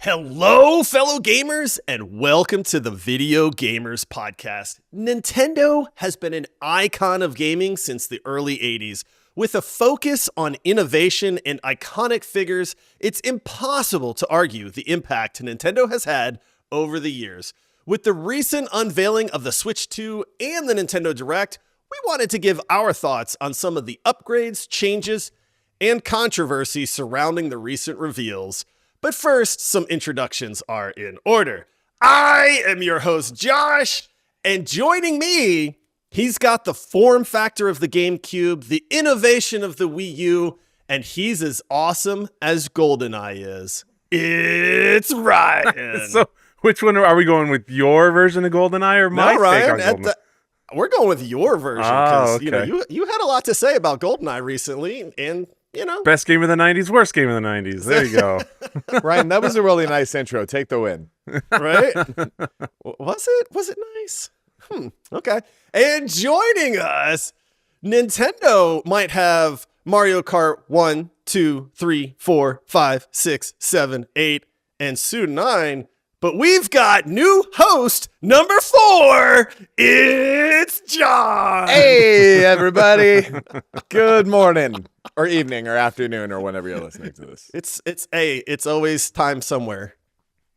Hello, fellow gamers, and welcome to the Video Gamers Podcast. Nintendo has been an icon of gaming since the early 80s. With a focus on innovation and iconic figures, it's impossible to argue the impact Nintendo has had over the years. With the recent unveiling of the Switch 2 and the Nintendo Direct, we wanted to give our thoughts on some of the upgrades, changes, and controversy surrounding the recent reveals. But first, some introductions are in order. I am your host, Josh, and joining me, he's got the form factor of the GameCube, the innovation of the Wii U, and he's as awesome as GoldenEye is. It's Ryan. So, which one are we going with? Your version of GoldenEye or my take on GoldenEye? We're going with your version because okay. you had a lot to say about GoldenEye recently, and best game of the 90s, worst game of the 90s. There you go. Ryan, that was a really nice intro. Take the win. Right? Was it nice? Okay. And joining us, Nintendo might have Mario Kart 1, 2, 3, 4, 5, 6, 7, 8, and soon 9. But we've got new host number 4. It's John. Hey, everybody. Good morning or evening or afternoon or whenever you're listening to this. It's always time somewhere,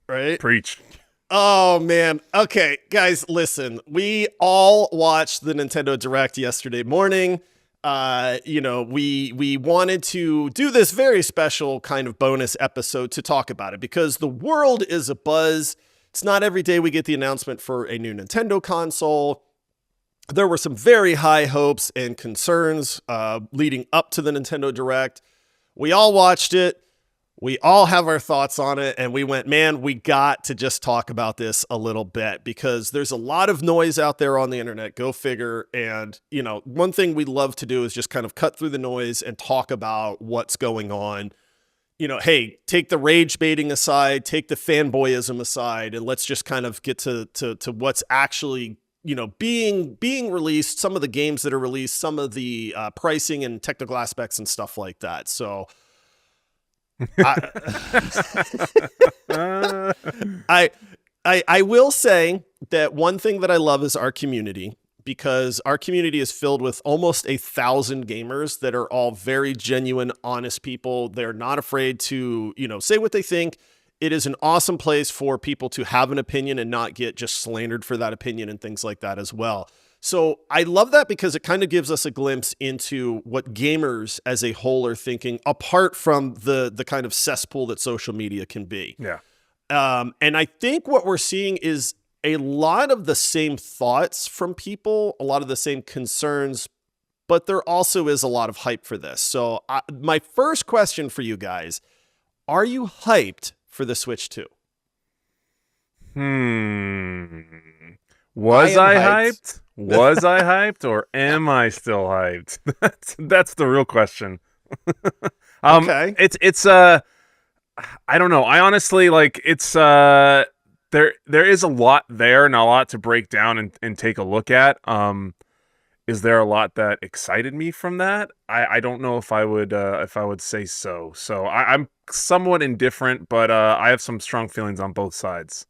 right? Preach. Oh, man. Okay, guys, listen. We all watched the Nintendo Direct yesterday morning. We wanted to do this very special kind of bonus episode to talk about it because the world is abuzz. It's not every day we get the announcement for a new Nintendo console. There were some very high hopes and concerns leading up to the Nintendo Direct. We all watched it. We all have our thoughts on it, and we went, man, we got to just talk about this a little bit because there's a lot of noise out there on the internet. Go figure. And, one thing we love to do is just kind of cut through the noise and talk about what's going on. Hey, take the rage baiting aside, take the fanboyism aside, and let's just kind of get to what's actually, being released, some of the games that are released, some of the pricing and technical aspects and stuff like that. So I will say that one thing that I love is our community, because our community is filled with almost 1,000 gamers that are all very genuine, honest people. They're not afraid to, say what they think. It is an awesome place for people to have an opinion and not get just slandered for that opinion and things like that as well. So I love that because it kind of gives us a glimpse into what gamers as a whole are thinking, apart from the kind of cesspool that social media can be. Yeah. And I think what we're seeing is a lot of the same thoughts from people, a lot of the same concerns, but there also is a lot of hype for this. So my first question for you guys, are you hyped for the Switch 2? Was I hyped? Was I hyped, or am I still hyped? That's the real question. Okay. It's I don't know. I honestly it's there is a lot there and a lot to break down and take a look at. Is there a lot that excited me from that? I don't know if I would say so. So I'm somewhat indifferent, but I have some strong feelings on both sides.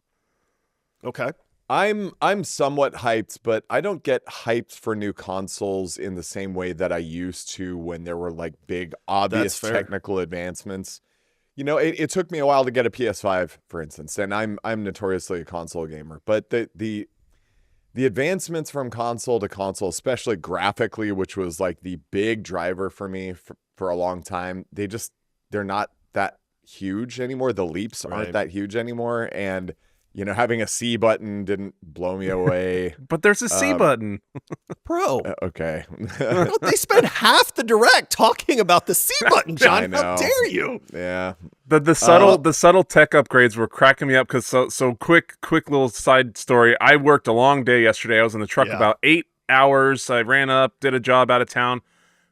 Okay. I'm somewhat hyped, but I don't get hyped for new consoles in the same way that I used to when there were like big, obvious technical advancements. It took me a while to get a PS5, for instance, and I'm notoriously a console gamer. But the advancements from console to console, especially graphically, which was like the big driver for me for a long time, they're not that huge anymore. The leaps aren't that huge anymore, and having a C button didn't blow me away. But there's a C button. Bro. Okay. They spent half the Direct talking about the C button, John. How dare you? Yeah. The subtle tech upgrades were cracking me up because so quick little side story. I worked a long day yesterday. I was in the truck about 8 hours. I ran up, did a job out of town,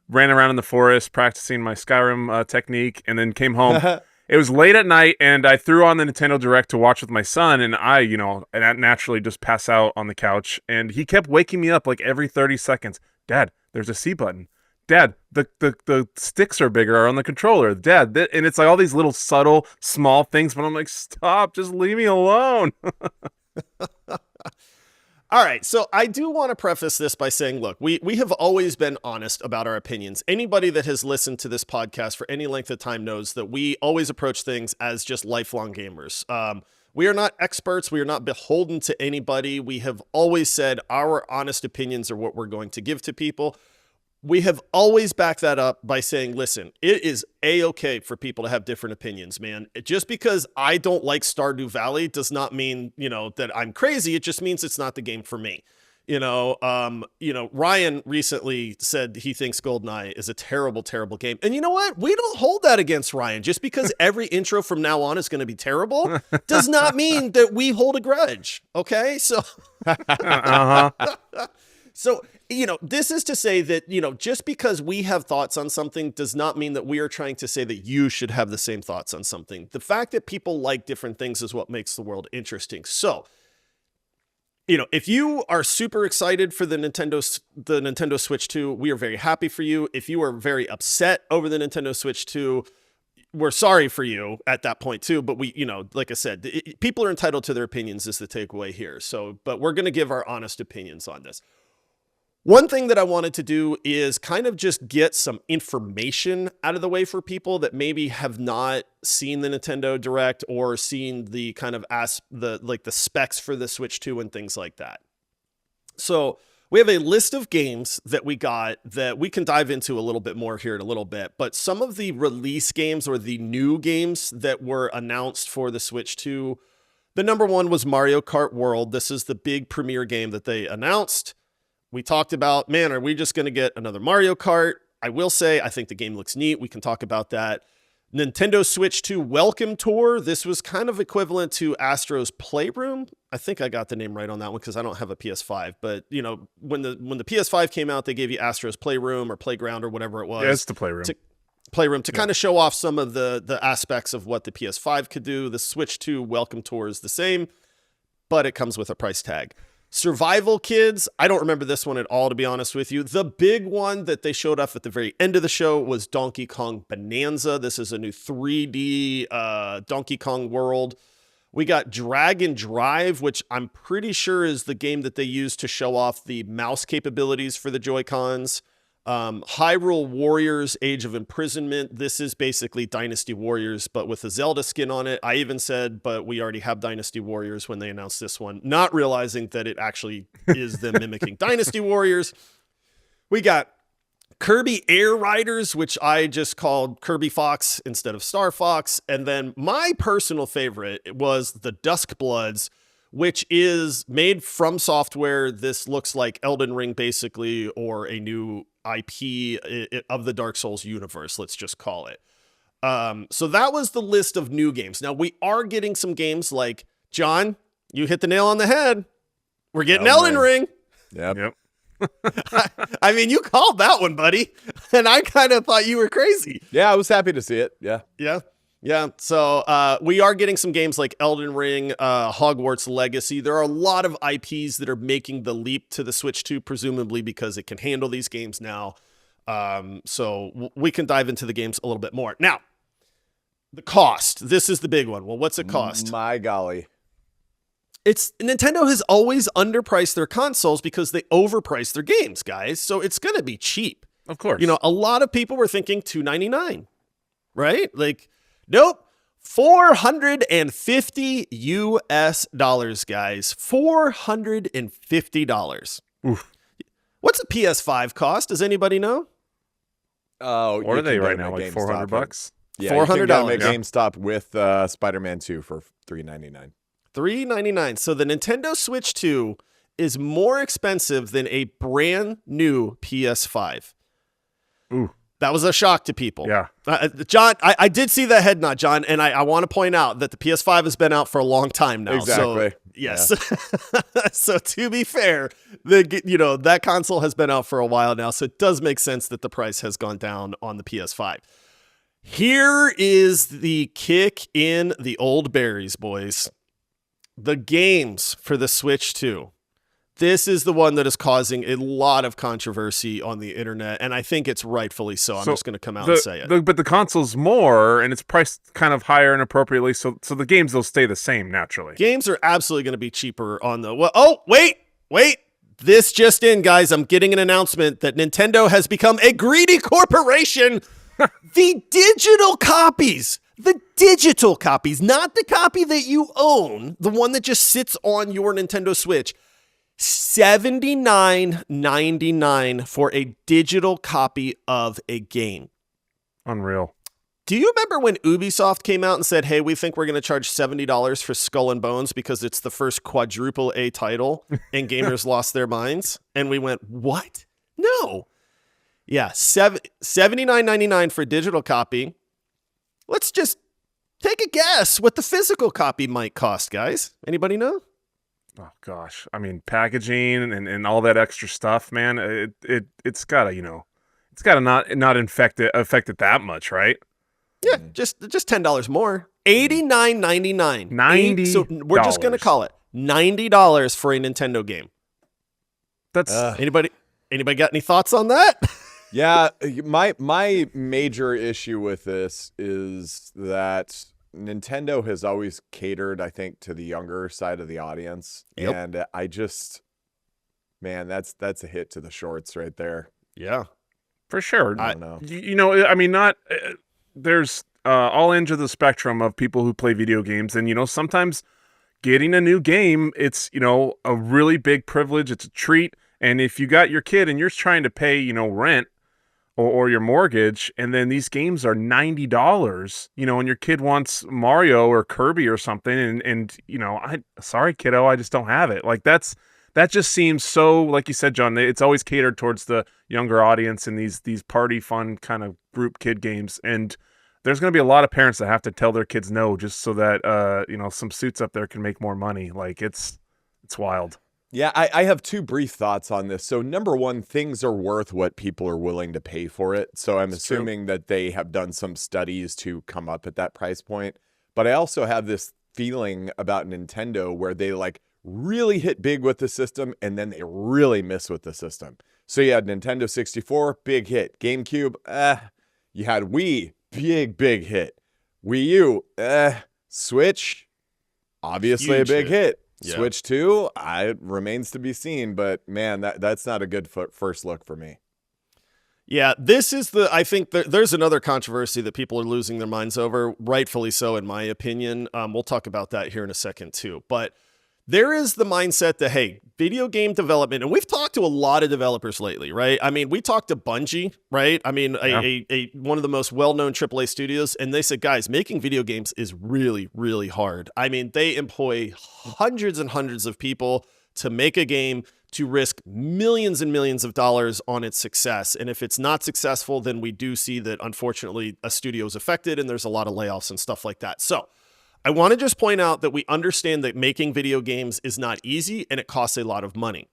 ran around in the forest practicing my Skyrim technique, and then came home. It was late at night, and I threw on the Nintendo Direct to watch with my son, and I naturally just pass out on the couch, and he kept waking me up like every 30 seconds. Dad, there's a C button. Dad, the sticks are bigger on the controller. Dad, and it's like all these little subtle, small things, but I'm like, stop, just leave me alone. All right, so I do want to preface this by saying, look, we have always been honest about our opinions. Anybody that has listened to this podcast for any length of time knows that we always approach things as just lifelong gamers. We are not experts. We are not beholden to anybody. We have always said our honest opinions are what we're going to give to people. We have always backed that up by saying, listen, it is A-okay for people to have different opinions, man. Just because I don't like Stardew Valley does not mean, that I'm crazy. It just means it's not the game for me. Ryan recently said he thinks GoldenEye is a terrible, terrible game. And you know what? We don't hold that against Ryan. Just because every intro from now on is going to be terrible does not mean that we hold a grudge. Okay? So, So, this is to say that, just because we have thoughts on something does not mean that we are trying to say that you should have the same thoughts on something. The fact that people like different things is what makes the world interesting. So, if you are super excited for the Nintendo Switch 2, we are very happy for you. If you are very upset over the Nintendo Switch 2, we're sorry for you at that point too. But we, like I said, people are entitled to their opinions is the takeaway here. So, but we're going to give our honest opinions on this. One thing that I wanted to do is kind of just get some information out of the way for people that maybe have not seen the Nintendo Direct or seen the kind of the specs for the Switch 2 and things like that. So we have a list of games that we got that we can dive into a little bit more here in a little bit, but some of the release games or the new games that were announced for the Switch 2, the number one was Mario Kart World. This is the big premiere game that they announced. We talked about, man, are we just going to get another Mario Kart? I will say, I think the game looks neat. We can talk about that. Nintendo Switch 2 Welcome Tour. This was kind of equivalent to Astro's Playroom. I think I got the name right on that one because I don't have a PS5. But, when the PS5 came out, they gave you Astro's Playroom or Playground or whatever it was. Yeah, it's the Playroom. To kind of show off some of the aspects of what the PS5 could do. The Switch 2 Welcome Tour is the same, but it comes with a price tag. Survival Kids, I don't remember this one at all, to be honest with you. The big one that they showed off at the very end of the show was Donkey Kong Bonanza. This is a new 3D Donkey Kong world. We got Dragon Drive, which I'm pretty sure is the game that they use to show off the mouse capabilities for the Joy-Cons. Hyrule Warriors Age of Imprisonment. This is basically Dynasty Warriors, but with a Zelda skin on it. I even said, but we already have Dynasty Warriors when they announced this one, not realizing that it actually is them mimicking Dynasty Warriors. We got Kirby Air Riders, which I just called Kirby Fox instead of Star Fox. And then my personal favorite was the Dusk Bloods, which is made from software. This looks like Elden Ring, basically, or a new IP of the Dark Souls universe, let's just call it. So that was the list of new games. Now, we are getting some games like, John, you hit the nail on the head. We're getting Elden Ring. Yep. I mean, you called that one, buddy. And I kind of thought you were crazy. Yeah, I was happy to see it. Yeah. So we are getting some games like Elden Ring, Hogwarts Legacy. There are a lot of IPs that are making the leap to the Switch 2, presumably because it can handle these games now. So we can dive into the games a little bit more. Now, the cost. This is the big one. Well, what's it cost? My golly. Nintendo has always underpriced their consoles because they overprice their games, guys. So it's going to be cheap. Of course. A lot of people were thinking $299, right? Like, nope. $450 US, guys. $450. Oof. What's a PS5 cost? Does anybody know? Oh, what are they right now? Like $400? Yeah, $400 at GameStop with Spider-Man 2 for $399. $399. So the Nintendo Switch 2 is more expensive than a brand new PS5. Ooh. That was a shock to people. Yeah. John, I did see that head nod, John, and I want to point out that the PS5 has been out for a long time now. Exactly. So, yes. Yeah. So to be fair, that console has been out for a while now, so it does make sense that the price has gone down on the PS5. Here is the kick in the old berries, boys. The games for the Switch 2. This is the one that is causing a lot of controversy on the internet, and I think it's rightfully so. I'm just going to come out and say it. But the console's more, and it's priced kind of higher and appropriately, so the games will stay the same naturally. Games are absolutely going to be cheaper on the... Well, oh, wait. This just in, guys. I'm getting an announcement that Nintendo has become a greedy corporation. The digital copies, not the copy that you own, the one that just sits on your Nintendo Switch. $79.99 for a digital copy of a game. Unreal. Do you remember when Ubisoft came out and said, hey, we think we're going to charge $70 for Skull and Bones because it's the first quadruple A title, and gamers lost their minds? And we went, what? No. Yeah, $79.99 for a digital copy. Let's just take a guess what the physical copy might cost, guys. Anybody know? Oh gosh, I mean, packaging and all that extra stuff, man. It's gotta, it's gotta not affect it that much, right? Yeah, just $10 more. $89.99. $90. So we're just gonna call it $90 for a Nintendo game. That's anybody got any thoughts on that? Yeah, my major issue with this is that Nintendo has always catered, I think, to the younger side of the audience. Yep. And I just, man, that's a hit to the shorts right there. Yeah, for sure. I don't know. I mean, there's all ends of the spectrum of people who play video games. And, sometimes getting a new game, it's, a really big privilege. It's a treat. And if you got your kid and you're trying to pay, rent, or your mortgage, and then these games are $90, and your kid wants Mario or Kirby or something, and sorry, kiddo, I just don't have it. Like that just seems so, like you said, John, it's always catered towards the younger audience in these party fun kind of group kid games, and there's going to be a lot of parents that have to tell their kids no just so that some suits up there can make more money. Like it's wild. Yeah, I have two brief thoughts on this. So number one, things are worth what people are willing to pay for it. So I'm assuming that they have done some studies to come up at that price point. But I also have this feeling about Nintendo where they really hit big with the system and then they really miss with the system. So you had Nintendo 64, big hit. GameCube, you had Wii, big hit. Wii U, Switch, obviously Huge a big hit. Yeah. Switch 2, it remains to be seen, but man, that's not a good first look for me. Yeah, I think there's another controversy that people are losing their minds over, rightfully so, in my opinion. We'll talk about that here in a second too. But there is the mindset that, hey, video game development, and we've talked to a lot of developers lately, right? I mean, we talked to Bungie, right? I mean, a one of the most well-known AAA studios, and they said, guys, making video games is really, really hard. I mean, they employ hundreds and hundreds of people to make a game, to risk millions and millions of dollars on its success. And if it's not successful, then we do see that, unfortunately, a studio is affected, and there's a lot of layoffs and stuff like that. So I want to just point out that we understand that making video games is not easy and it costs a lot of money.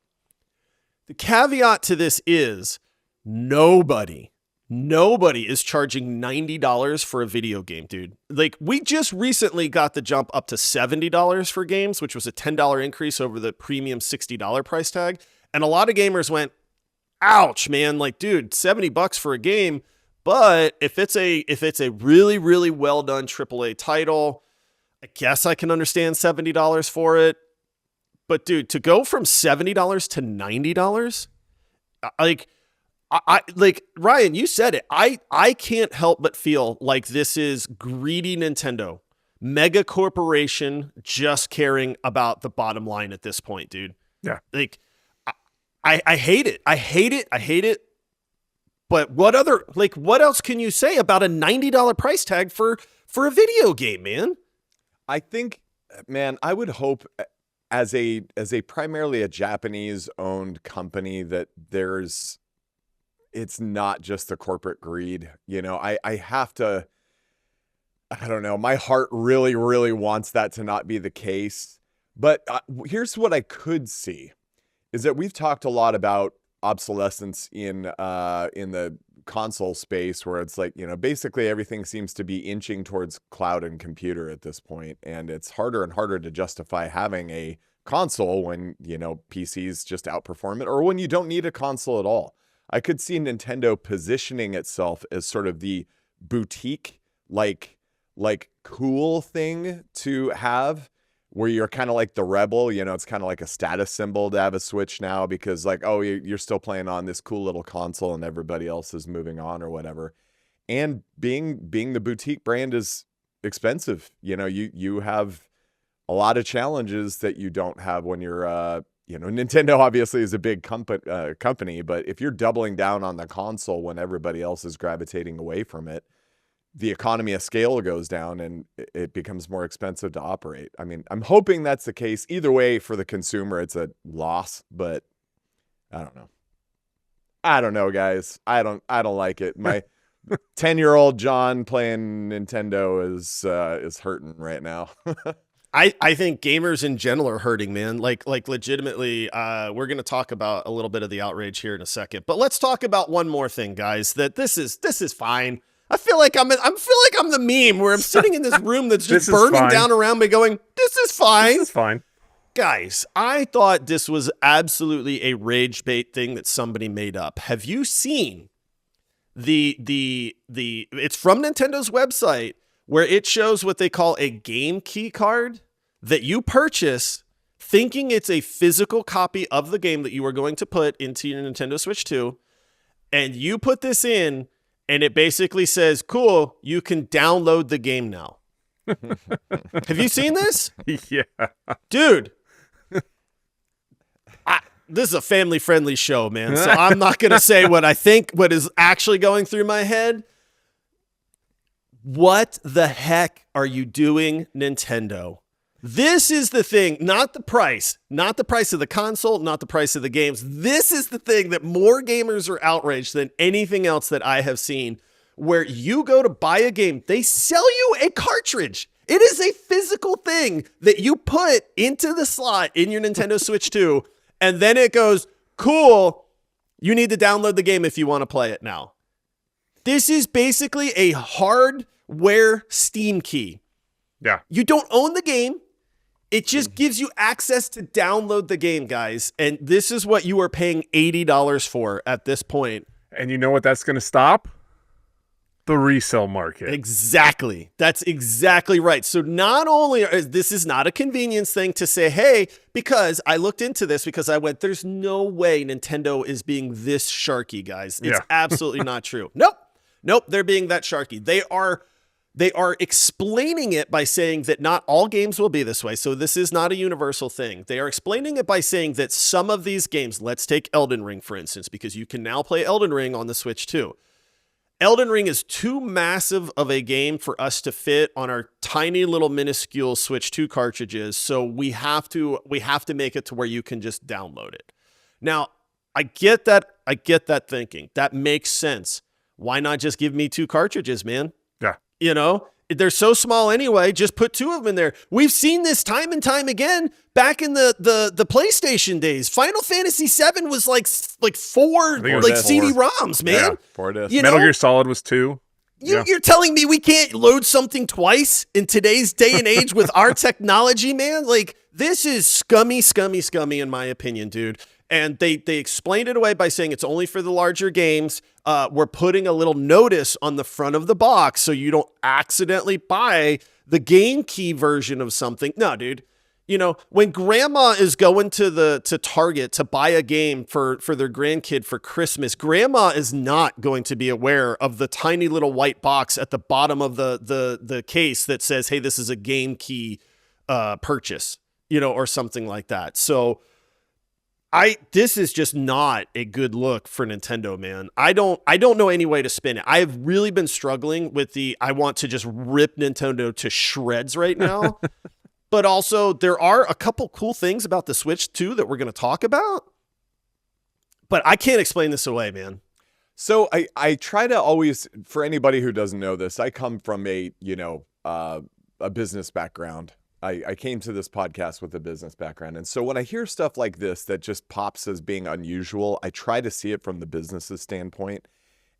The caveat to this is nobody is charging $90 for a video game, dude. Like, we just recently got the jump up to $70 for games, which was a $10 increase over the premium $60 price tag. And a lot of gamers went, ouch, man, like, dude, $70 for a game. But if it's a really, really well done AAA title, I guess I can understand $70 for it. But dude, to go from $70 to $90, like Ryan, you said it. I can't help but feel like this is greedy Nintendo, mega corporation, just caring about the bottom line at this point, dude. Yeah. Like I hate it. I hate it. But what else can you say about a $90 price tag for a video game, man? I think, man, I would hope as a primarily a Japanese owned company that it's not just the corporate greed. I have to, I don't know, my heart really, really wants that to not be the case. But here's what I could see is that we've talked a lot about obsolescence in the console space, where it's like, basically everything seems to be inching towards cloud and computer at this point, and it's harder and harder to justify having a console when, PCs just outperform it, or when you don't need a console at all. I could see Nintendo positioning itself as sort of the boutique, like cool thing to have, where you're kind of like the rebel, it's kind of like a status symbol to have a Switch now, because like, oh, you're still playing on this cool little console and everybody else is moving on or whatever. And being the boutique brand is expensive. You have a lot of challenges that you don't have when you're, Nintendo obviously is a big company, but if you're doubling down on the console when everybody else is gravitating away from it, the economy of scale goes down and it becomes more expensive to operate. I mean, I'm hoping that's the case. Either way, for the consumer, it's a loss, but I don't know. I don't know, guys. I don't like it. My 10-year-old John playing Nintendo is hurting right now. I think gamers in general are hurting, man. Like legitimately, we're going to talk about a little bit of the outrage here in a second, but let's talk about one more thing, guys, that this is fine. I feel like I'm the meme where I'm sitting in this room that's just burning down around me going, this is fine. This is fine. Guys, I thought this was absolutely a rage bait thing that somebody made up. Have you seen it's from Nintendo's website, where it shows what they call a game key card that you purchase thinking it's a physical copy of the game that you are going to put into your Nintendo Switch 2, and you put this in, and it basically says, cool, you can download the game now. Have you seen this? Yeah. Dude. This is a family-friendly show, man, so I'm not going to say what I think, what is actually going through my head. What the heck are you doing, Nintendo? This is the thing, not the price of the console, not the price of the games. This is the thing that more gamers are outraged than anything else that I have seen, where you go to buy a game, they sell you a cartridge. It is a physical thing that you put into the slot in your Nintendo Switch 2, and then it goes, cool, you need to download the game if you want to play it now. This is basically a hardware Steam key. Yeah. You don't own the game. It just gives you access to download the game, guys. And this is what you are paying $80 for at this point. And you know what that's going to stop? The resale market. Exactly. That's exactly right. So not only this is not a convenience thing to say, hey, because I looked into this, because I went, there's no way Nintendo is being this sharky, guys. It's absolutely not true. Nope. They're being that sharky. They are explaining it by saying that not all games will be this way. So this is not a universal thing. They are explaining it by saying that some of these games, let's take Elden Ring, for instance, because you can now play Elden Ring on the Switch 2. Elden Ring is too massive of a game for us to fit on our tiny little minuscule Switch 2 cartridges. So we have to make it to where you can just download it. Now, I get that thinking. That makes sense. Why not just give me 2 cartridges, man? Yeah. They're so small anyway. Just put 2 of them in there. We've seen this time and time again back in the PlayStation days. Final Fantasy VII was like 4 CD-ROMs, man. Yeah, 4 discs. Metal Gear Solid was 2. You're telling me we can't load something twice in today's day and age with our technology, man? Like, this is scummy in my opinion, dude. And they explained it away by saying it's only for the larger games. We're putting a little notice on the front of the box so you don't accidentally buy the game key version of something. No, dude. When grandma is going to Target to buy a game for their grandkid for Christmas, grandma is not going to be aware of the tiny little white box at the bottom of the case that says, hey, this is a game key purchase, or something like that. So this is just not a good look for Nintendo, man. I don't know any way to spin it. I have really been struggling with I want to just rip Nintendo to shreds right now. But also, there are a couple cool things about the Switch 2 that we're going to talk about. But I can't explain this away, man. So I try to always, for anybody who doesn't know this, I come from a business background. I came to this podcast with a business background. And so when I hear stuff like this that just pops as being unusual, I try to see it from the business's standpoint.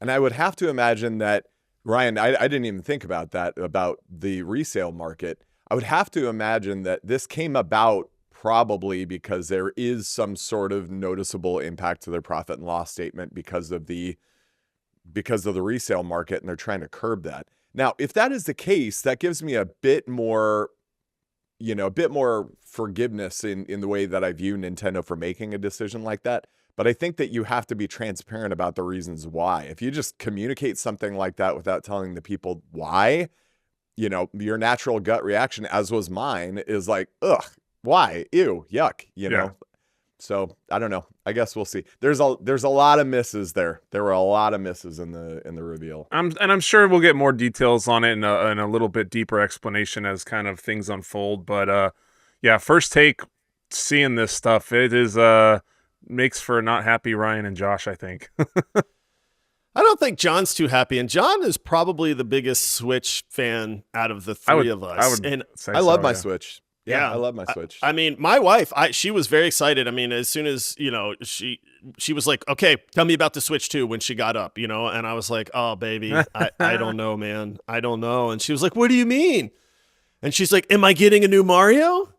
And I would have to imagine that, Ryan, I didn't even think about that, about the resale market. I would have to imagine that this came about probably because there is some sort of noticeable impact to their profit and loss statement because of the resale market, and they're trying to curb that. Now, if that is the case, that gives me a bit more forgiveness in the way that I view Nintendo for making a decision like that. But I think that you have to be transparent about the reasons why. If you just communicate something like that without telling the people why, your natural gut reaction, as was mine, is like, ugh, why? Ew, yuck, know? So I don't know. I guess we'll see. There's a lot of misses there. There were a lot of misses in the reveal. I'm sure we'll get more details on it and a little bit deeper explanation as kind of things unfold. But first take seeing this stuff, it is makes for not happy Ryan and Josh, I think. I don't think John's too happy, and John is probably the biggest Switch fan out of the three of us. I love my Switch. Yeah, I love my Switch. I mean, my wife, she was very excited. I mean, as soon as, she was like, okay, tell me about the Switch 2 when she got up, and I was like, oh, baby, I don't know, man. I don't know. And she was like, what do you mean? And she's like, am I getting a new Mario?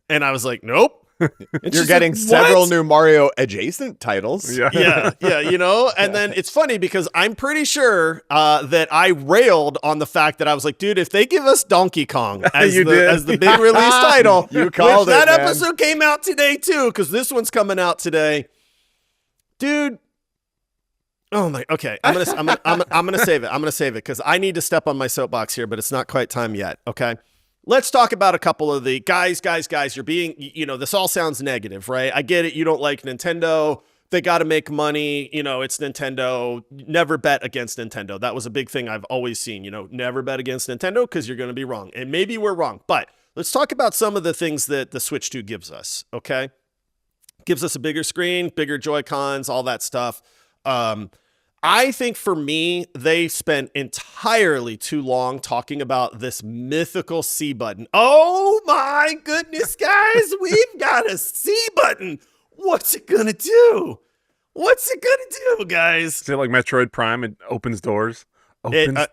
And I was like, nope. You're getting several new Mario adjacent titles. Yeah, and then it's funny because I'm pretty sure that I railed on the fact that I was like, dude, if they give us Donkey Kong as the big release title, you called that man. episode came out today too, because this one's coming out today, dude. Oh my, okay. I'm gonna save it. I'm gonna save it because I need to step on my soapbox here, but it's not quite time yet. Okay. Let's talk about a couple of the guys. You're being, this all sounds negative, right? I get it. You don't like Nintendo. They got to make money. It's Nintendo. Never bet against Nintendo. That was a big thing I've always seen, never bet against Nintendo because you're going to be wrong. And maybe we're wrong, but let's talk about some of the things that the Switch 2 gives us. Okay. Gives us a bigger screen, bigger Joy-Cons, all that stuff. I think for me, they spent entirely too long talking about this mythical C button. Oh my goodness, guys, we've got a C button. What's it gonna do? Guys? Is it like Metroid Prime? It opens doors. Yeah,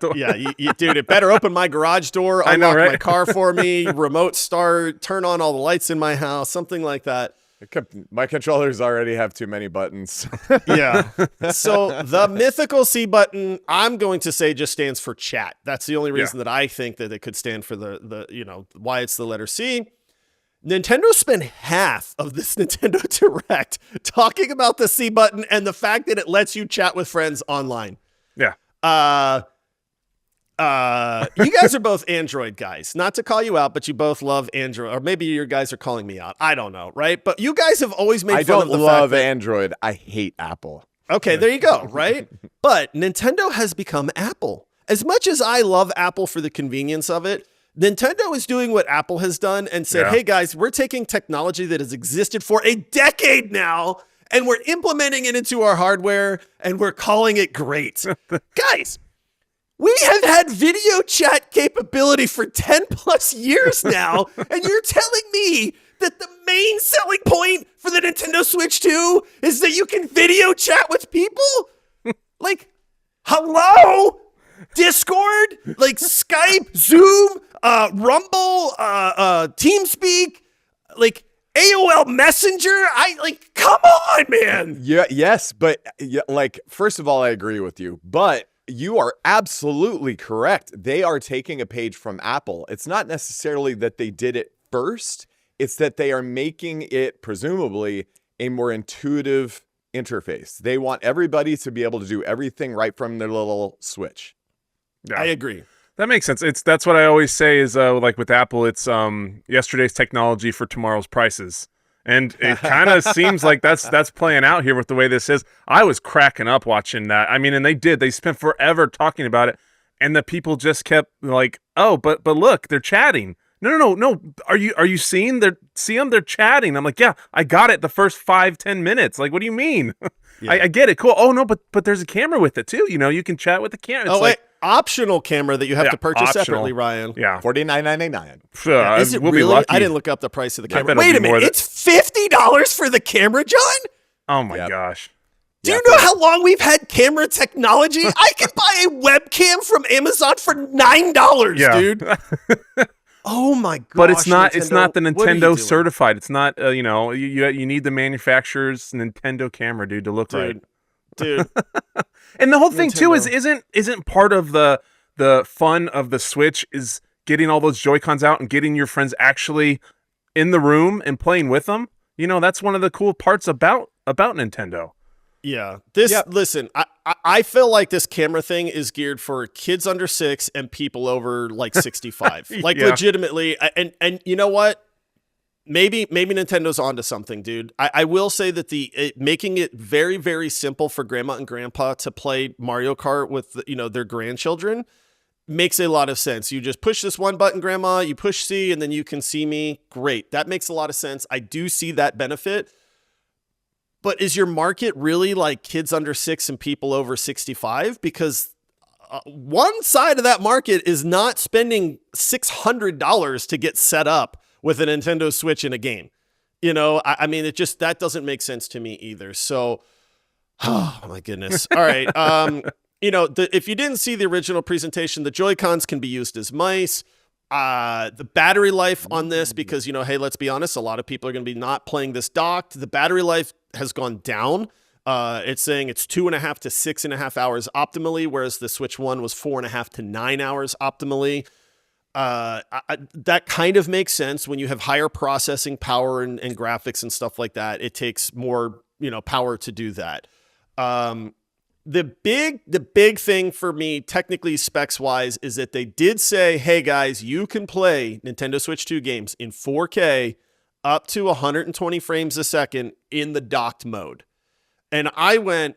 dude, it better open my garage door, unlock my car for me, remote start, turn on all the lights in my house, something like that. My controllers already have too many buttons. Yeah. So the mythical C button, I'm going to say just stands for chat. That's the only reason that I think that it could stand for the why it's the letter C. Nintendo spent half of this Nintendo Direct talking about the C button and the fact that it lets you chat with friends online. Yeah. You guys are both Android guys. Not to call you out, but you both love Android, or maybe your guys are calling me out. I don't know, right? But you guys have always made fun of the fact that I don't love Android. I hate Apple. Okay, there you go, right? But Nintendo has become Apple. As much as I love Apple for the convenience of it, Nintendo is doing what Apple has done and said, hey guys, we're taking technology that has existed for a decade now, and we're implementing it into our hardware, and we're calling it great. Guys, we have had video chat capability for 10 plus years now, and you're telling me that the main selling point for the Nintendo Switch 2 is that you can video chat with people? Like, hello? Discord? Like Skype, Zoom, Rumble, TeamSpeak, like AOL Messenger? Come on, man. Yeah, yes, but first of all, I agree with you, but you are absolutely correct. They are taking a page from Apple. It's not necessarily that they did it first. It's that they are making it, presumably, a more intuitive interface. They want everybody to be able to do everything right from their little Switch. Yeah. I agree. That makes sense. That's what I always say is like with Apple, it's yesterday's technology for tomorrow's prices. And it kind of seems like that's playing out here with the way this is. I was cracking up watching that. I mean, and they spent forever talking about it, and the people just kept like, oh, but look, they're chatting. No. Are you seeing? They're chatting. I'm like, yeah, I got it the first 5-10 minutes. Like, what do you mean? Yeah. I get it. Cool. Oh no, but there's a camera with it too. You can chat with the camera. It's wait. Optional camera that you have to purchase separately, Ryan. Yeah. $49.99. Is it really? Lucky. I didn't look up the price of the camera. Wait a minute. It's $50 for the camera, John? Oh my gosh. Do you know how long we've had camera technology? I can buy a webcam from Amazon for $9, dude. Oh my gosh! But it's not Nintendo, the what are you Nintendo doing? certified. It's not, you know, what are you doing? It's not you know, you need the manufacturer's Nintendo camera, dude, to look right. Dude. And the whole thing too is Nintendo. isn't part of the fun of the Switch is getting all those Joy-Cons out and getting your friends actually in the room and playing with them. You know, that's one of the cool parts about Nintendo. Yeah. Listen, I feel like this camera thing is geared for kids under 6 and people over like 65. Like legitimately. And you know what? Maybe Nintendo's onto something, dude. I will say that making it very, very simple for grandma and grandpa to play Mario Kart with, their grandchildren makes a lot of sense. You just push this one button, grandma, you push C, and then you can see me. Great. That makes a lot of sense. I do see that benefit. But is your market really like kids under 6 and people over 65? Because one side of that market is not spending $600 to get set up with a Nintendo Switch in a game. I mean, that doesn't make sense to me either. So, oh my goodness. All right. If you didn't see the original presentation, the Joy-Cons can be used as mice. The battery life on this, because, hey, let's be honest, a lot of people are going to be not playing this docked. The battery life has gone down. It's saying it's 2.5 to 6.5 hours optimally, whereas the Switch 1 was 4.5 to 9 hours optimally. That kind of makes sense when you have higher processing power and graphics and stuff like that. It takes more, power to do that. The big thing for me, technically specs wise, is that they did say, hey guys, you can play Nintendo Switch 2 games in 4K up to 120 frames a second in the docked mode. And I went,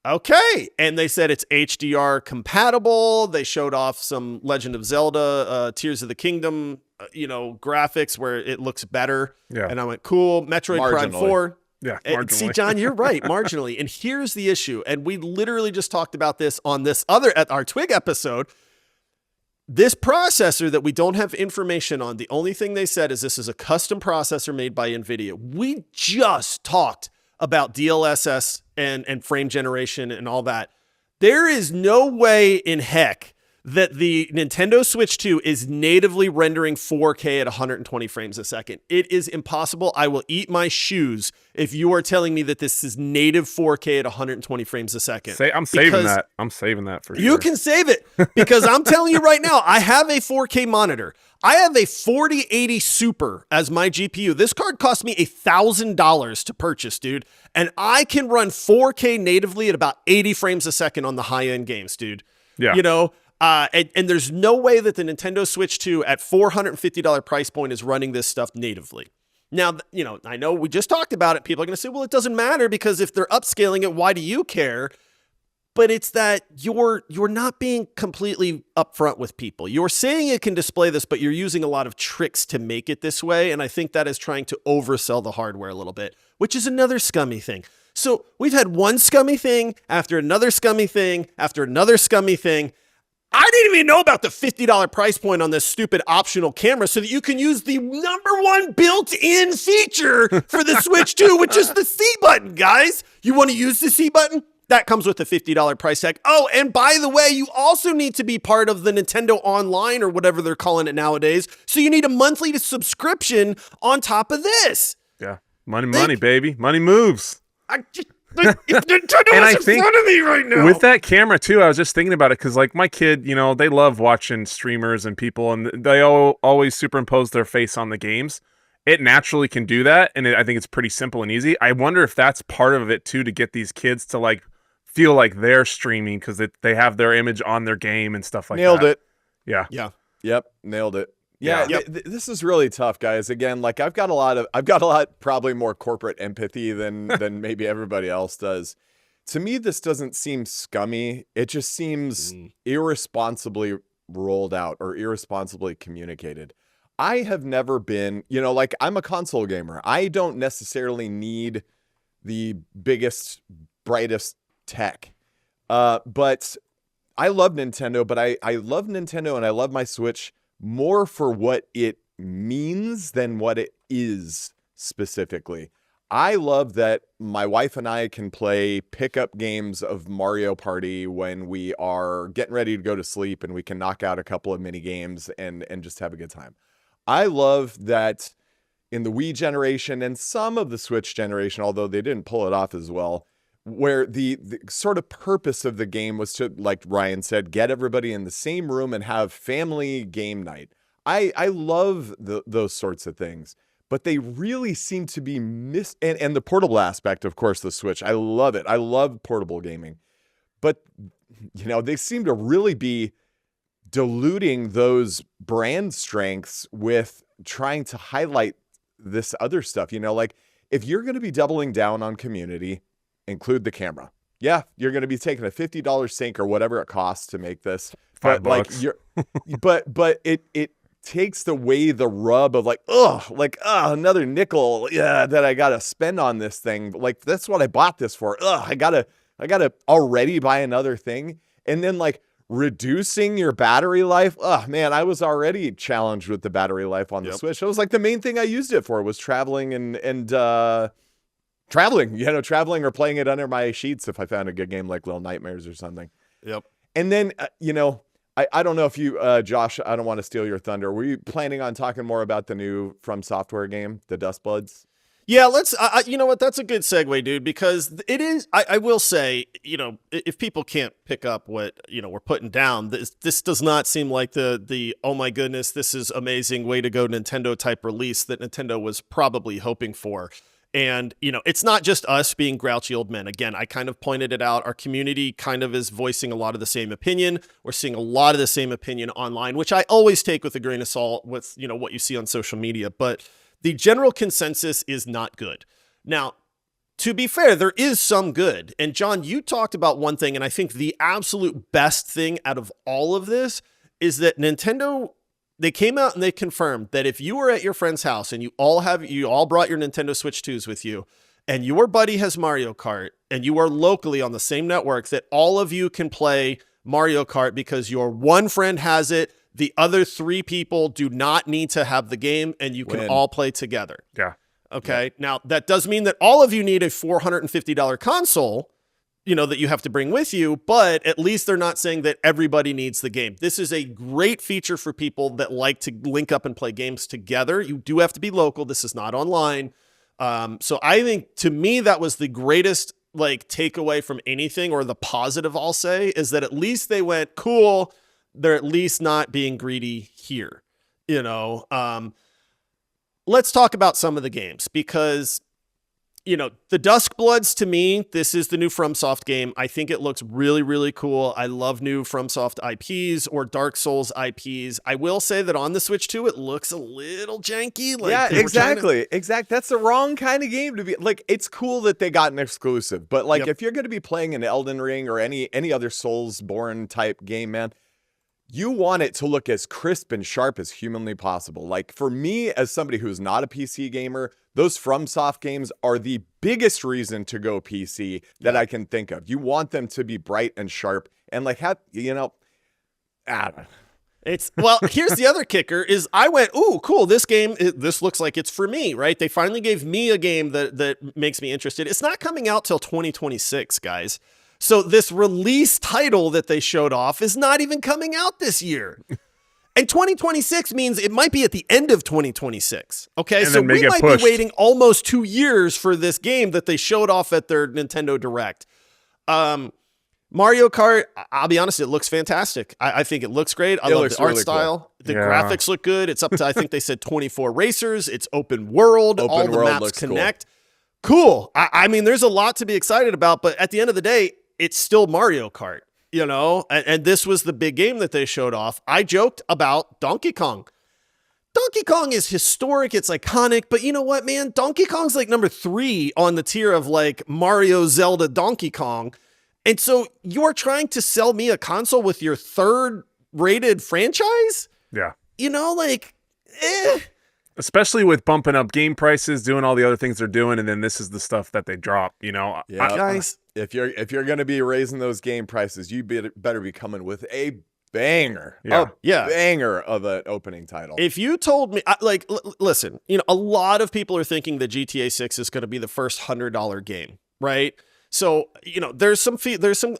okay. And they said it's HDR compatible. They showed off some Legend of Zelda, Tears of the Kingdom, graphics where it looks better. Yeah. And I went, cool. Metroid Prime 4. Yeah, see, John, you're right, marginally. And here's the issue. And we literally just talked about this on at our Twig episode. This processor that we don't have information on, the only thing they said is this is a custom processor made by NVIDIA. We just talked about DLSS and frame generation and all that. There is no way in heck that the Nintendo Switch 2 is natively rendering 4K at 120 frames a second. It is impossible. I will eat my shoes if you are telling me that this is native 4K at 120 frames a second. I'm saving that. I'm saving that for sure. You can save it because I'm telling you right now, I have a 4K monitor. I have a 4080 Super as my GPU. This card cost me $1,000 to purchase, dude. And I can run 4K natively at about 80 frames a second on the high-end games, dude. Yeah. And there's no way that the Nintendo Switch 2 at $450 price point is running this stuff natively. Now, I know we just talked about it. People are going to say, well, it doesn't matter because if they're upscaling it, why do you care? But it's that you're not being completely upfront with people. You're saying it can display this, but you're using a lot of tricks to make it this way. And I think that is trying to oversell the hardware a little bit, which is another scummy thing. So we've had one scummy thing after another scummy thing after another scummy thing. I didn't even know about the $50 price point on this stupid optional camera so that you can use the #1 built-in feature for the Switch 2, which is the C button, guys. You want to use the C button? That comes with the $50 price tag. Oh, and by the way, you also need to be part of the Nintendo Online or whatever they're calling it nowadays. So you need a monthly subscription on top of this. Yeah. Money, baby. Money moves. If Nintendo is in front of me right now. With that camera too, I was just thinking about it because like my kid, they love watching streamers and people and they always superimpose their face on the games. It naturally can do that. And I think it's pretty simple and easy. I wonder if that's part of it too, to get these kids to like feel like they're streaming because they have their image on their game and stuff like that. Nailed it. Yeah. Yeah. Yep. Nailed it. Yeah. This is really tough, guys. Again, like I've got a lot probably more corporate empathy than maybe everybody else does. To me, this doesn't seem scummy. It just seems irresponsibly rolled out or irresponsibly communicated. I have never been, like I'm a console gamer. I don't necessarily need the biggest, brightest tech. But I love Nintendo, but I love Nintendo and I love my Switch more for what it means than what it is specifically. I love that my wife and I can play pickup games of Mario Party when we are getting ready to go to sleep and we can knock out a couple of mini games and just have a good time. I love that in the Wii generation and some of the Switch generation, although they didn't pull it off as well, where the sort of purpose of the game was to, like Ryan said, get everybody in the same room and have family game night. I love those sorts of things, but they really seem to be and the portable aspect, of course, the Switch. I love it. I love portable gaming, but they seem to really be diluting those brand strengths with trying to highlight this other stuff. Like if you're going to be doubling down on community, include the camera. Yeah, you're going to be taking a $50 sink or whatever it costs to make this. $5. But it takes away the rub of another nickel that I got to spend on this thing. Like that's what I bought this for. I got to already buy another thing. And then reducing your battery life. Oh man, I was already challenged with the battery life on the Switch. It was the main thing I used it for was traveling and traveling or playing it under my sheets if I found a good game like Little Nightmares or something. Yep. And then, I don't know if you, Josh, I don't want to steal your thunder. Were you planning on talking more about the new From Software game, The Dustbloods? Yeah, let's, you know what, that's a good segue, dude, because it is, I will say, if people can't pick up what, we're putting down, this does not seem like the oh my goodness, this is amazing, way to go Nintendo type release that Nintendo was probably hoping for. And, it's not just us being grouchy old men. Again, I kind of pointed it out. Our community kind of is voicing a lot of the same opinion. We're seeing a lot of the same opinion online, which I always take with a grain of salt with, what you see on social media. But the general consensus is not good. Now, to be fair, there is some good. And John, you talked about one thing, and I think the absolute best thing out of all of this is that Nintendo, they came out and they confirmed that if you were at your friend's house and you all brought your Nintendo Switch 2s with you, and your buddy has Mario Kart, and you are locally on the same network, that all of you can play Mario Kart because your one friend has it. The other 3 people do not need to have the game, and you can all play together. Yeah. Okay. Yeah. Now, that does mean that all of you need a $450 console, that you have to bring with you, but at least they're not saying that everybody needs the game. This is a great feature for people that like to link up and play games together. You do have to be local. This is not online. So I think, to me, that was the greatest takeaway from anything, or the positive I'll say, is that at least they went, cool, they're at least not being greedy here. Let's talk about some of the games, because, the Duskbloods, to me, this is the new FromSoft game. I think it looks really, really cool. I love new FromSoft IPs or Dark Souls IPs. I will say that on the Switch 2, it looks a little janky. Yeah, exactly. That's the wrong kind of game to be. It's cool that they got an exclusive, but if you're going to be playing an Elden Ring or any other Soulsborne type game, man, you want it to look as crisp and sharp as humanly possible. For me, as somebody who's not a PC gamer, those FromSoft games are the biggest reason to go PC that I can think of. You want them to be bright and sharp and I don't know. Here's the other kicker is I went, ooh, cool. This game, this looks like it's for me, right? They finally gave me a game that makes me interested. It's not coming out till 2026, guys. So this release title that they showed off is not even coming out this year. And 2026 means it might be at the end of 2026. Okay, so we might be waiting almost 2 years for this game that they showed off at their Nintendo Direct. Mario Kart, I'll be honest, it looks fantastic. I think it looks great. I love the art style. Cool. The graphics look good. It's up to, I think they said 24 racers. It's open world. All the maps connect. Cool. I mean, there's a lot to be excited about, but at the end of the day, it's still Mario Kart, and this was the big game that they showed off. I joked about Donkey Kong. Donkey Kong is historic. It's iconic, but you know what, man? Donkey Kong's number 3 on the tier of Mario, Zelda, Donkey Kong. And so you're trying to sell me a console with your 3rd rated franchise? Yeah. Especially with bumping up game prices, doing all the other things they're doing, and then this is the stuff that they drop. Yeah, guys, if you're going to be raising those game prices, you better be coming with a banger, banger of an opening title. If you told me, listen, a lot of people are thinking that GTA 6 is going to be the first $100 game, right? So, there's a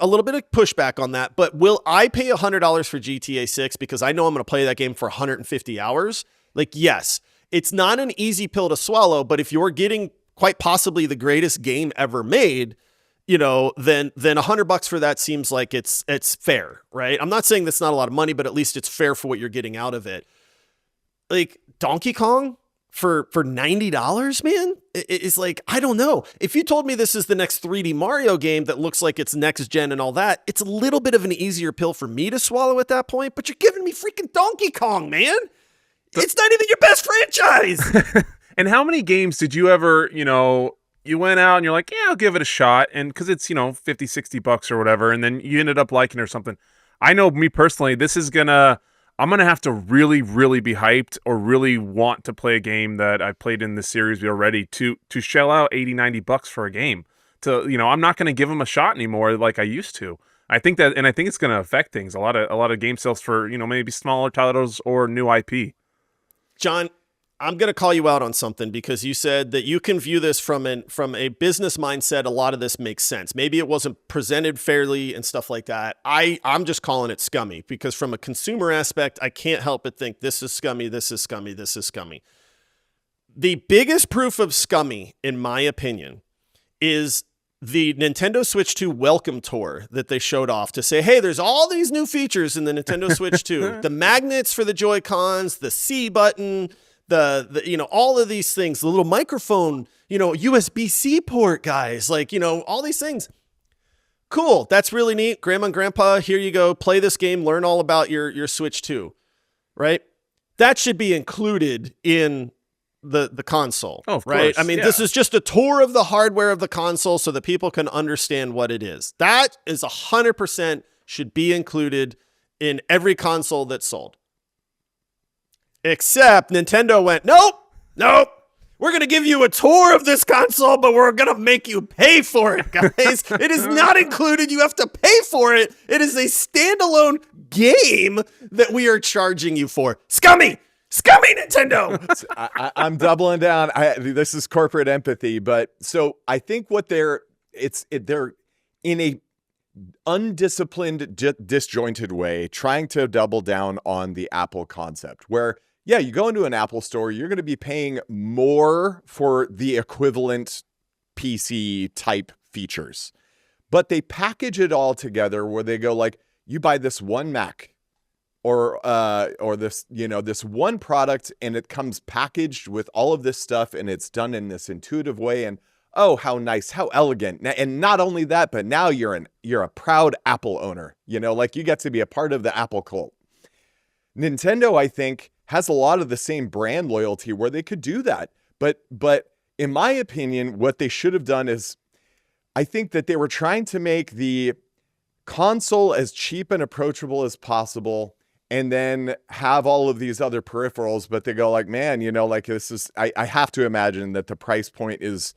little bit of pushback on that, but will I pay $100 for GTA 6 because I know I'm going to play that game for 150 hours? Like, yes, it's not an easy pill to swallow, but if you're getting quite possibly the greatest game ever made, you know, then $100 for that seems like it's fair, right? I'm not saying that's not a lot of money, but at least it's fair for what you're getting out of it. Like Donkey Kong for $90, man, it's like, I don't know. If you told me this is the next 3D Mario game that looks like it's next gen and all that, it's a little bit of an easier pill for me to swallow at that point, but you're giving me freaking Donkey Kong, man. It's not even your best franchise. And how many games did you ever, you know, you went out and you're like, yeah, I'll give it a shot. And cause it's, you know, $50, $60 or whatever. And then you ended up liking it or something. I know me personally, I'm going to have to really, really be hyped or really want to play a game that I've played in this series already to shell out $80, $90 for a game. To, you know, I'm not going to give them a shot anymore like I used to. I think it's going to affect things. A lot of game sales for, you know, maybe smaller titles or new IP. John, I'm going to call you out on something because you said that you can view this from a business mindset. A lot of this makes sense. Maybe it wasn't presented fairly and stuff like that. I'm just calling it scummy because from a consumer aspect, I can't help but think this is scummy, this is scummy, this is scummy. The biggest proof of scummy, in my opinion, is the Nintendo Switch 2 welcome tour that they showed off to say, hey, there's all these new features in the Nintendo Switch 2. The magnets for the Joy-Cons, the C button, the you know, all of these things, the little microphone, you know, USB-C port, guys, like, you know, all these things. Cool. That's really neat. Grandma and Grandpa, here you go. Play this game. Learn all about your Switch 2, right? That should be included in the console, of right? Course, I mean, This is just a tour of the hardware of the console so that people can understand what it is. That is 100% should be included in every console that's sold. Except Nintendo went, nope. We're going to give you a tour of this console, but we're going to make you pay for it, guys. It is not included. You have to pay for it. It is a standalone game that we are charging you for. Scummy Nintendo. I'm doubling down. This is corporate empathy, but so I think what they're in a undisciplined, disjointed way trying to double down on the Apple concept where, yeah, you go into an Apple store, you're going to be paying more for the equivalent PC type features, but they package it all together where they go like, you buy this one Mac or this, you know, this one product and it comes packaged with all of this stuff and it's done in this intuitive way. And oh, how nice, how elegant. And not only that, but now you're a proud Apple owner, you know, like you get to be a part of the Apple cult. Nintendo, I think, has a lot of the same brand loyalty where they could do that. But in my opinion, what they should have done is, I think that they were trying to make the console as cheap and approachable as possible and then have all of these other peripherals, but they go like, man, you know, like this is, I have to imagine that the price point is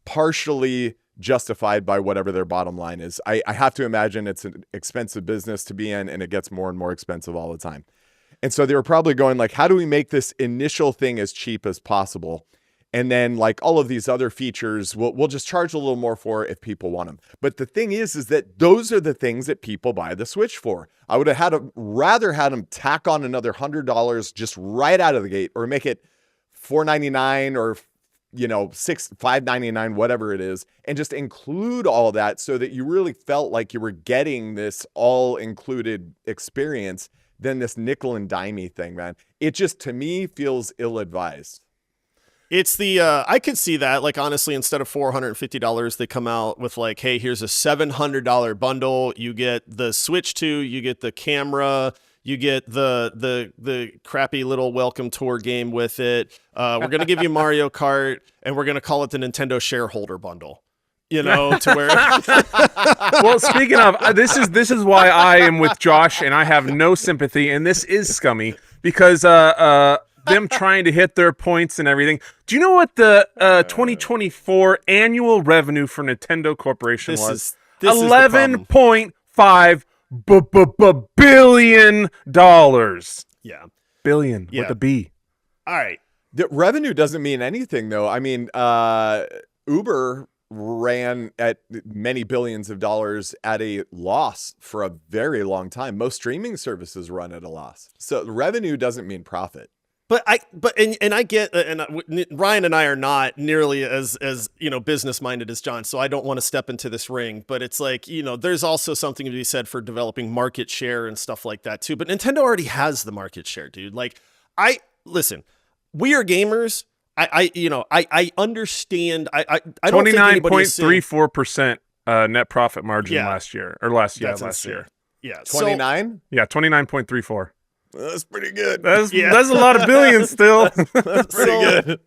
partially justified by whatever their bottom line is. I have to imagine it's an expensive business to be in and it gets more and more expensive all the time. And so they were probably going like, how do we make this initial thing as cheap as possible? And then like all of these other features, we'll just charge a little more for if people want them. But the thing is that those are the things that people buy the Switch for. I would have rather had them tack on another $100 just right out of the gate or make it $499 or, you know, $599, whatever it is, and just include all that so that you really felt like you were getting this all included experience than this nickel and dimey thing, man. It just, to me, feels ill-advised. It's the, I could see that, like, honestly, instead of $450, they come out with like, hey, here's a $700 bundle. You get the Switch 2, you get the camera, you get the crappy little welcome tour game with it. We're going to give you Mario Kart and we're going to call it the Nintendo shareholder bundle. You know, to where. Well, speaking of, this is why I am with Josh and I have no sympathy, and this is scummy because them trying to hit their points and everything. Do you know what the 2024 annual revenue for Nintendo Corporation was? $11.5 billion. Yeah, billion with a B. All right. The revenue doesn't mean anything, though. I mean, Uber ran at many billions of dollars at a loss for a very long time. Most streaming services run at a loss. So revenue doesn't mean profit. But I get, Ryan and I are not nearly as business minded as John, so I don't want to step into this ring. But it's like, there's also something to be said for developing market share and stuff like that too. But Nintendo already has the market share, dude. Like, listen, we are gamers. I understand. I don't think anybody is saying 29.34% net profit margin last year. Yeah, 29. Yeah, 29.34. That's pretty good. That's a lot of billions still. That's pretty good.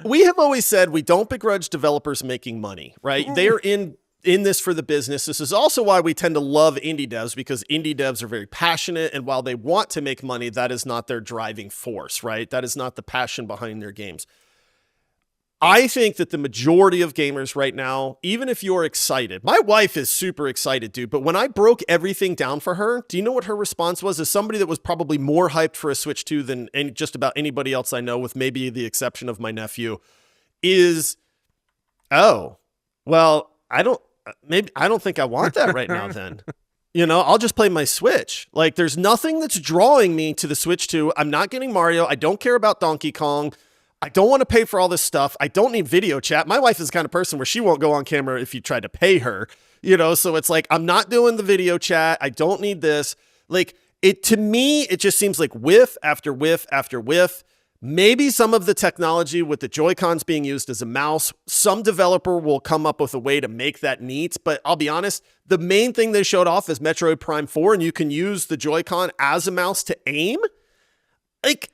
We have always said we don't begrudge developers making money, right? They're in this for the business. This is also why we tend to love indie devs, because indie devs are very passionate, and while they want to make money, that is not their driving force, right? That is not the passion behind their games. I think that the majority of gamers right now, even if you're excited, my wife is super excited, dude, but when I broke everything down for her, do you know what her response was? As somebody that was probably more hyped for a Switch 2 than just about anybody else I know, with maybe the exception of my nephew, is, oh, well, I don't think I want that right now then. I'll just play my Switch. Like, there's nothing that's drawing me to the Switch 2. I'm not getting Mario. I don't care about Donkey Kong. I don't want to pay for all this stuff. I don't need video chat. My wife is the kind of person where she won't go on camera if you try to pay her, so it's like, I'm not doing the video chat. I don't need this. Like, to me, it just seems like whiff after whiff after whiff. Maybe some of the technology with the Joy-Cons being used as a mouse, some developer will come up with a way to make that neat. But I'll be honest, the main thing they showed off is Metroid Prime 4, and you can use the Joy-Con as a mouse to aim. Like,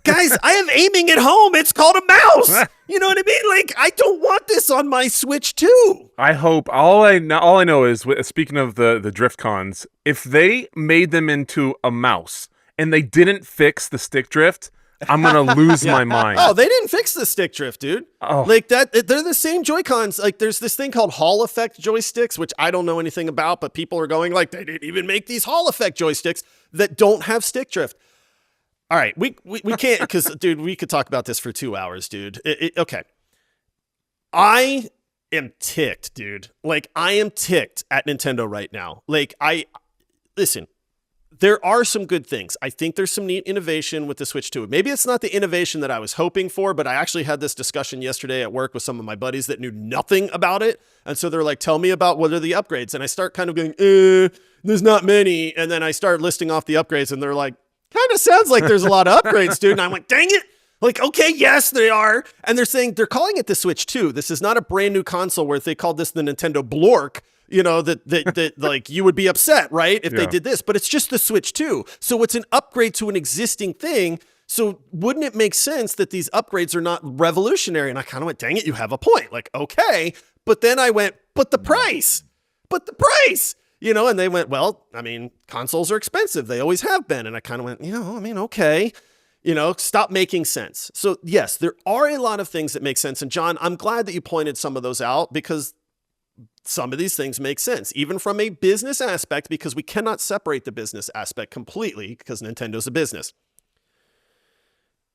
guys, I have aiming at home. It's called a mouse. You know what I mean? Like, I don't want this on my Switch too. I hope all I know is, speaking of the drift cons, if they made them into a mouse and they didn't fix the stick drift, I'm gonna lose my mind. Oh, they didn't fix the stick drift, dude. Oh. Like that, they're the same Joy-Cons. Like, there's this thing called Hall Effect joysticks, which I don't know anything about, but people are going like, they didn't even make these Hall Effect joysticks that don't have stick drift. All right, we can't, because, dude, we could talk about this for 2 hours, dude. Okay. I am ticked, dude. Like, I am ticked at Nintendo right now. Like, listen, there are some good things. I think there's some neat innovation with the Switch 2. Maybe it's not the innovation that I was hoping for, but I actually had this discussion yesterday at work with some of my buddies that knew nothing about it. And so they're like, tell me about what are the upgrades. And I start kind of going, there's not many. And then I start listing off the upgrades, and they're like, kind of sounds like there's a lot of upgrades, dude. And I'm like, dang it. Like, okay, yes, they are. And they're calling it the Switch 2. This is not a brand new console where if they called this the Nintendo Blork, that like, you would be upset, right? If they did this, but it's just the Switch 2. So it's an upgrade to an existing thing. So wouldn't it make sense that these upgrades are not revolutionary? And I kind of went, dang it, you have a point. Like, okay. But then I went, but the price. And they went, well, I mean, consoles are expensive. They always have been. And I kind of went, okay, stop making sense. So yes, there are a lot of things that make sense. And John, I'm glad that you pointed some of those out, because some of these things make sense, even from a business aspect, because we cannot separate the business aspect completely, because Nintendo's a business.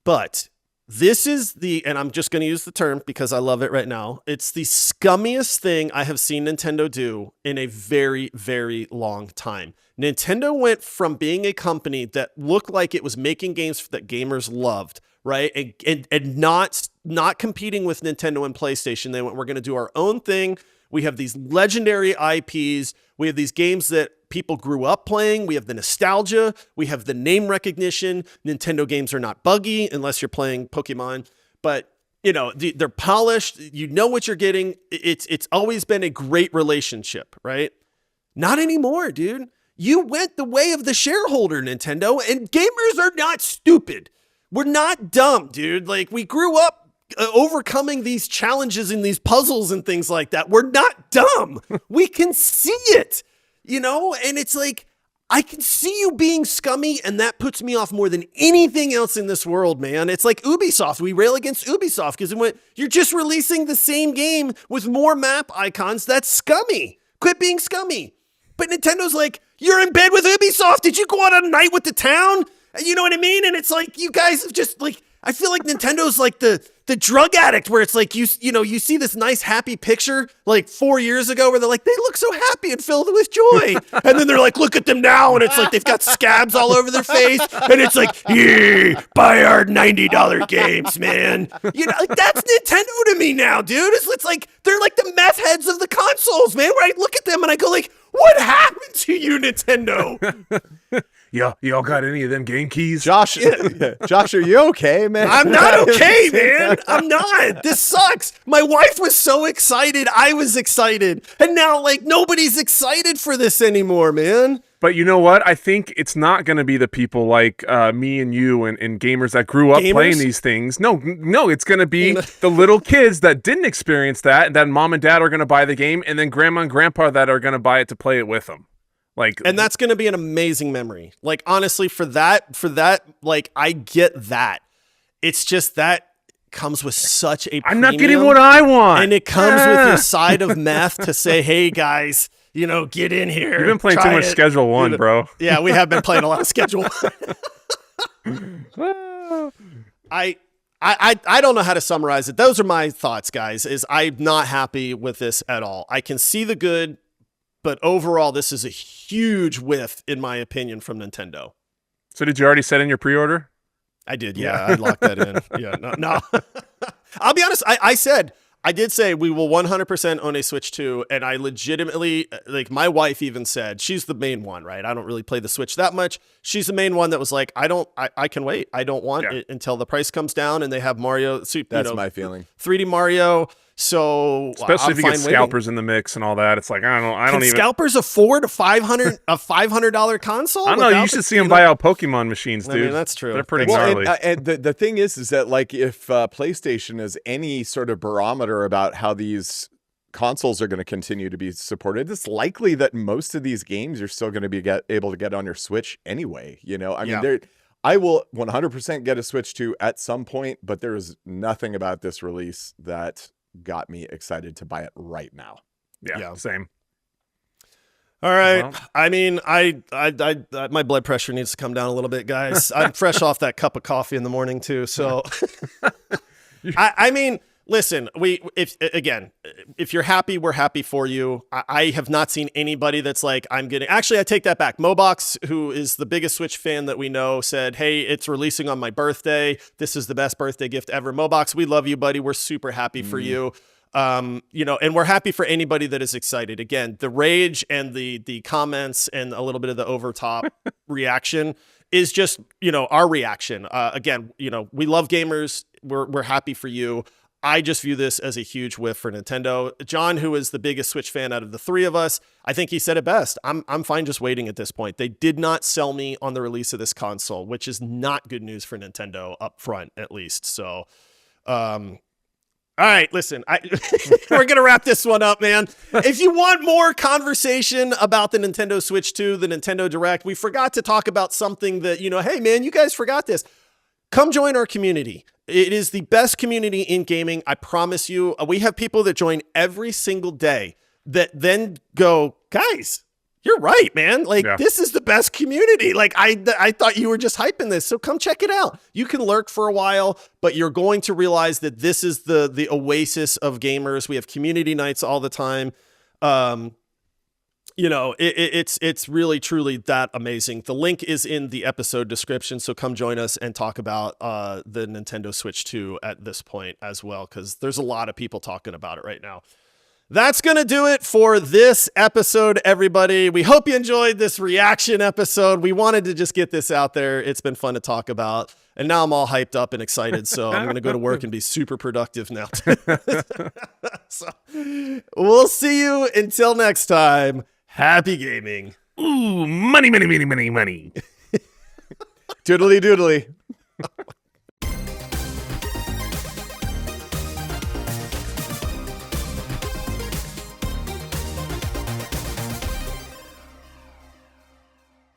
But this is and I'm just going to use the term because I love it right now, it's the scummiest thing I have seen Nintendo do in a very, very long time. Nintendo went from being a company that looked like it was making games that gamers loved, right? And not competing with Nintendo and PlayStation. They went, we're going to do our own thing. We have these legendary IPs. We have these games that people grew up playing. We have the nostalgia. We have the name recognition. Nintendo games are not buggy unless you're playing Pokemon. But, they're polished. You know what you're getting. It's always been a great relationship, right? Not anymore, dude. You went the way of the shareholder, Nintendo, and gamers are not stupid. We're not dumb, dude. Like, we grew up overcoming these challenges and these puzzles and things like that. We're not dumb. We can see it, and it's like, I can see you being scummy, and that puts me off more than anything else in this world, man. It's like Ubisoft. We rail against Ubisoft because you're just releasing the same game with more map icons. That's scummy. Quit being scummy. But Nintendo's like, you're in bed with Ubisoft. Did you go out on a night with the town? You know what I mean? And it's like, you guys have just like, I feel like Nintendo's like the the drug addict where it's like, you see this nice happy picture like 4 years ago where they're like, they look so happy and filled with joy. And then they're like, look at them now. And it's like, they've got scabs all over their face. And it's like, yeah, buy our $90 games, man. Like, that's Nintendo to me now, dude. It's like, they're like the meth heads of the consoles, man, where I look at them and I go like, what happened to you, Nintendo? Y'all got any of them game keys? Josh, Josh, are you okay, man? I'm not okay, man. I'm not. This sucks. My wife was so excited. I was excited. And now, like, nobody's excited for this anymore, man. But you know what? I think it's not going to be the people like me and you and gamers that grew up playing these things. No, it's going to be the little kids that didn't experience that, and then mom and dad are going to buy the game, and then grandma and grandpa that are going to buy it to play it with them. And that's going to be an amazing memory. Like, honestly, for that, like, I get that. It's just that comes with such a premium, I'm not getting what I want. And it comes with your side of meth to say, hey, guys, get in here. You've been playing too much Schedule 1, bro. Yeah, we have been playing a lot of Schedule 1. I don't know how to summarize it. Those are my thoughts, guys, is I'm not happy with this at all. I can see the good, but overall, this is a huge whiff, in my opinion, from Nintendo. So did you already set in your pre-order? I did, yeah. I locked that in. Yeah, no. I'll be honest. I did say we will 100% own a Switch 2, and I legitimately, like, my wife even said, she's the main one, right? I don't really play the Switch that much. She's the main one that was like, I can wait. I don't want it until the price comes down and they have Mario. That's my feeling. 3D Mario. So especially if you get scalpers in the mix and all that, it's like I don't even. Scalpers afford a $500 console? I don't know. You should see them buy out Pokemon machines, dude. I mean, that's true. They're pretty gnarly. And the thing is that, like, if PlayStation is any sort of barometer about how these consoles are going to continue to be supported, it's likely that most of these games you're still going to be able to get on your Switch anyway. I mean, I will 100% get a Switch 2 at some point, but there is nothing about this release that got me excited to buy it right now. Yeah, same. All right. Well, I mean, I my blood pressure needs to come down a little bit, guys. I'm fresh off that cup of coffee in the morning too. So, I mean, listen, if you're happy, we're happy for you. I have not seen anybody that's like, actually, I take that back. Mobox, who is the biggest Switch fan that we know, said, hey, it's releasing on my birthday. This is the best birthday gift ever. Mobox, we love you, buddy. We're super happy for you. And we're happy for anybody that is excited. Again, the rage and the comments and a little bit of the overtop reaction is just, our reaction. Again, we love gamers. We're happy for you. I just view this as a huge whiff for Nintendo. John, who is the biggest Switch fan out of the three of us, I think he said it best. I'm fine just waiting at this point. They did not sell me on the release of this console, which is not good news for Nintendo up front, at least. So, all right, listen, we're going to wrap this one up, man. If you want more conversation about the Nintendo Switch 2, the Nintendo Direct, we forgot to talk about something that, hey, man, you guys forgot this. Come join our community. It is the best community in gaming. I promise you. We have people that join every single day that then go, guys, you're right, man. Like, This is the best community. Like, I thought you were just hyping this. So come check it out. You can lurk for a while, but you're going to realize that this is the oasis of gamers. We have community nights all the time. It's really, truly that amazing. The link is in the episode description, so come join us and talk about the Nintendo Switch 2 at this point as well, because there's a lot of people talking about it right now. That's going to do it for this episode, everybody. We hope you enjoyed this reaction episode. We wanted to just get this out there. It's been fun to talk about, and now I'm all hyped up and excited, so I'm going to go to work and be super productive now. So we'll see you until next time. Happy gaming. Ooh, money. Doodly doodly.